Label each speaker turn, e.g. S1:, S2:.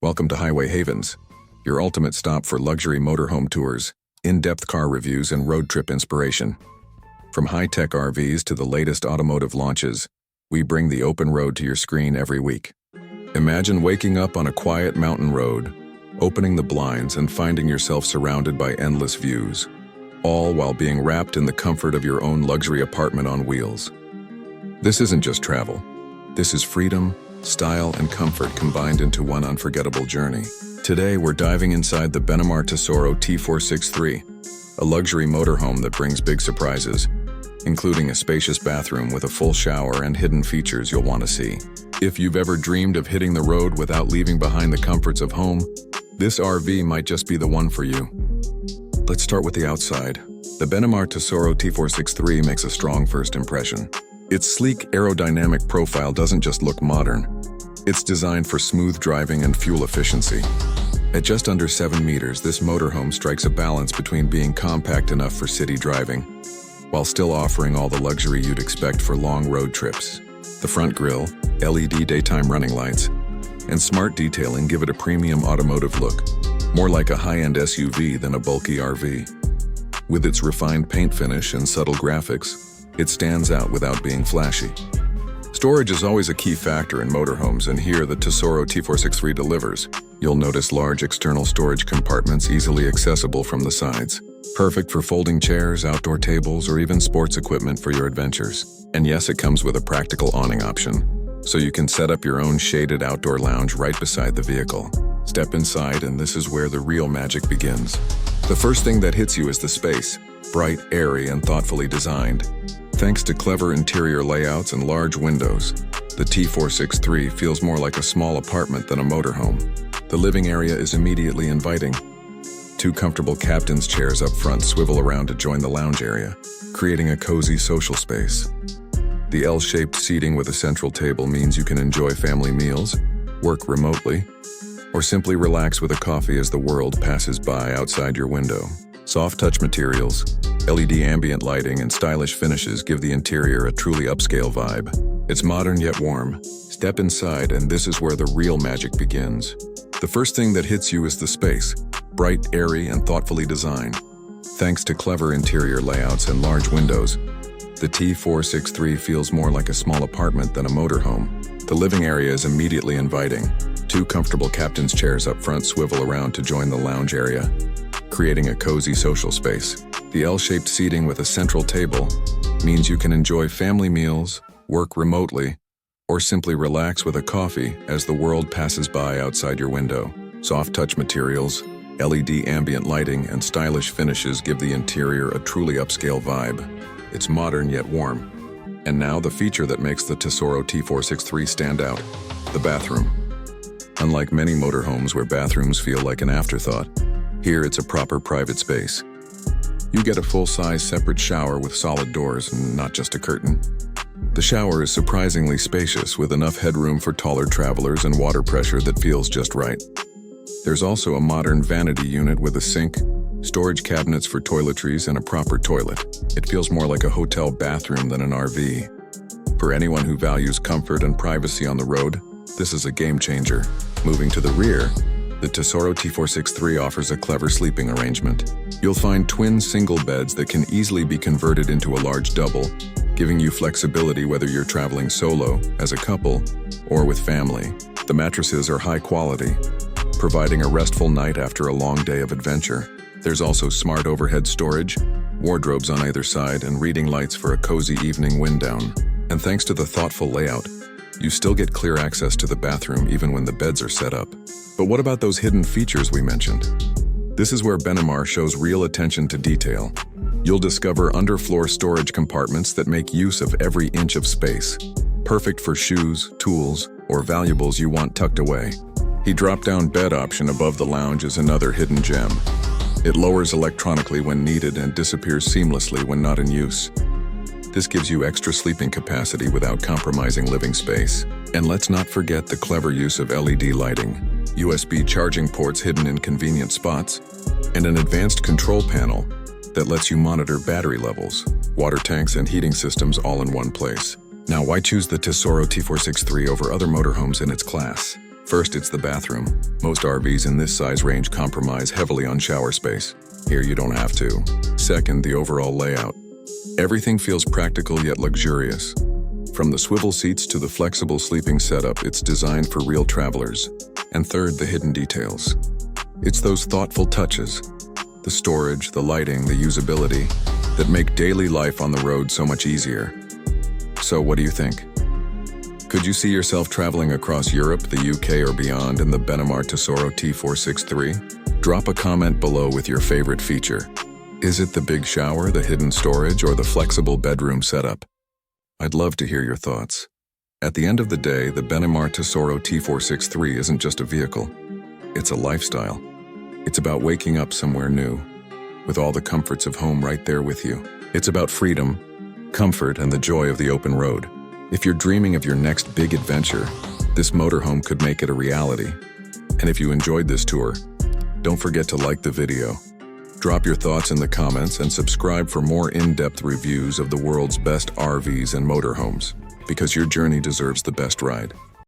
S1: Welcome to Highway Havens, your ultimate stop for luxury motorhome tours, in-depth car reviews, and road trip inspiration. From high-tech RVs to the latest automotive launches, we bring the open road to your screen every week. Imagine waking up on a quiet mountain road, opening the blinds and finding yourself surrounded by endless views, all while being wrapped in the comfort of your own luxury apartment on wheels. This isn't just travel. This is freedom, style, and comfort combined into one unforgettable journey. Today, we're diving inside the Benimar Tessoro T463, a luxury motorhome that brings big surprises, including a spacious bathroom with a full shower and hidden features you'll want to see. If you've ever dreamed of hitting the road without leaving behind the comforts of home, this RV might just be the one for you. Let's start with the outside. The Benimar Tessoro T463 makes a strong first impression. Its sleek aerodynamic profile doesn't just look modern. It's designed for smooth driving and fuel efficiency. At just under 7 meters, this motorhome strikes a balance between being compact enough for city driving, while still offering all the luxury you'd expect for long road trips. The front grille, LED daytime running lights, and smart detailing give it a premium automotive look, more like a high-end SUV than a bulky RV. With its refined paint finish and subtle graphics, it stands out without being flashy. Storage is always a key factor in motorhomes, and here the Tessoro T463 delivers. You'll notice large external storage compartments easily accessible from the sides. Perfect for folding chairs, outdoor tables, or even sports equipment for your adventures. And yes, it comes with a practical awning option, so you can set up your own shaded outdoor lounge right beside the vehicle. Step inside, and this is where the real magic begins. The first thing that hits you is the space, bright, airy, and thoughtfully designed. Thanks to clever interior layouts and large windows, the T463 feels more like a small apartment than a motorhome. The living area is immediately inviting. 2 comfortable captain's chairs up front swivel around to join the lounge area, creating a cozy social space. The L-shaped seating with a central table means you can enjoy family meals, work remotely, or simply relax with a coffee as the world passes by outside your window. Soft touch materials, LED ambient lighting, and stylish finishes give the interior a truly upscale vibe. It's modern yet warm. Step inside, and this is where the real magic begins. The first thing that hits you is the space, bright, airy, and thoughtfully designed. Thanks to clever interior layouts and large windows, the T463 feels more like a small apartment than a motorhome. The living area is immediately inviting. 2 comfortable captain's chairs up front swivel around to join the lounge area, creating a cozy social space. The L-shaped seating with a central table means you can enjoy family meals, work remotely, or simply relax with a coffee as the world passes by outside your window. Soft touch materials, LED ambient lighting, and stylish finishes give the interior a truly upscale vibe. It's modern yet warm. And now the feature that makes the Tessoro T463 stand out, the bathroom. Unlike many motorhomes where bathrooms feel like an afterthought, here it's a proper private space. You get a full-size separate shower with solid doors and not just a curtain. The shower is surprisingly spacious with enough headroom for taller travelers and water pressure that feels just right. There's also a modern vanity unit with a sink, storage cabinets for toiletries, and a proper toilet. It feels more like a hotel bathroom than an RV. For anyone who values comfort and privacy on the road, this is a game changer. Moving to the rear, the Tessoro T463 offers a clever sleeping arrangement. You'll find twin single beds that can easily be converted into a large double, giving you flexibility whether you're traveling solo, as a couple, or with family. The mattresses are high quality, providing a restful night after a long day of adventure. There's also smart overhead storage, wardrobes on either side, and reading lights for a cozy evening wind down. And thanks to the thoughtful layout, you still get clear access to the bathroom even when the beds are set up. But what about those hidden features we mentioned? This is where Benimar shows real attention to detail. You'll discover underfloor storage compartments that make use of every inch of space, perfect for shoes, tools, or valuables you want tucked away. The drop-down bed option above the lounge is another hidden gem. It lowers electronically when needed and disappears seamlessly when not in use. This gives you extra sleeping capacity without compromising living space. And let's not forget the clever use of LED lighting, USB charging ports hidden in convenient spots, and an advanced control panel that lets you monitor battery levels, water tanks, and heating systems all in one place. Now, why choose the Tessoro T463 over other motorhomes in its class? First, it's the bathroom. Most RVs in this size range compromise heavily on shower space. Here you don't have to. Second, the overall layout. Everything feels practical yet luxurious. From the swivel seats to the flexible sleeping setup, it's designed for real travelers. And third, the hidden details. It's those thoughtful touches, the storage, the lighting, the usability, that make daily life on the road so much easier. So what do you think? Could you see yourself traveling across Europe, the UK, or beyond in the Benimar Tessoro T463? Drop a comment below with your favorite feature. Is it the big shower, the hidden storage, or the flexible bedroom setup? I'd love to hear your thoughts. At the end of the day, the Benimar Tessoro T463 isn't just a vehicle. It's a lifestyle. It's about waking up somewhere new, with all the comforts of home right there with you. It's about freedom, comfort, and the joy of the open road. If you're dreaming of your next big adventure, this motorhome could make it a reality. And if you enjoyed this tour, don't forget to like the video. Drop your thoughts in the comments and subscribe for more in-depth reviews of the world's best RVs and motorhomes, because your journey deserves the best ride.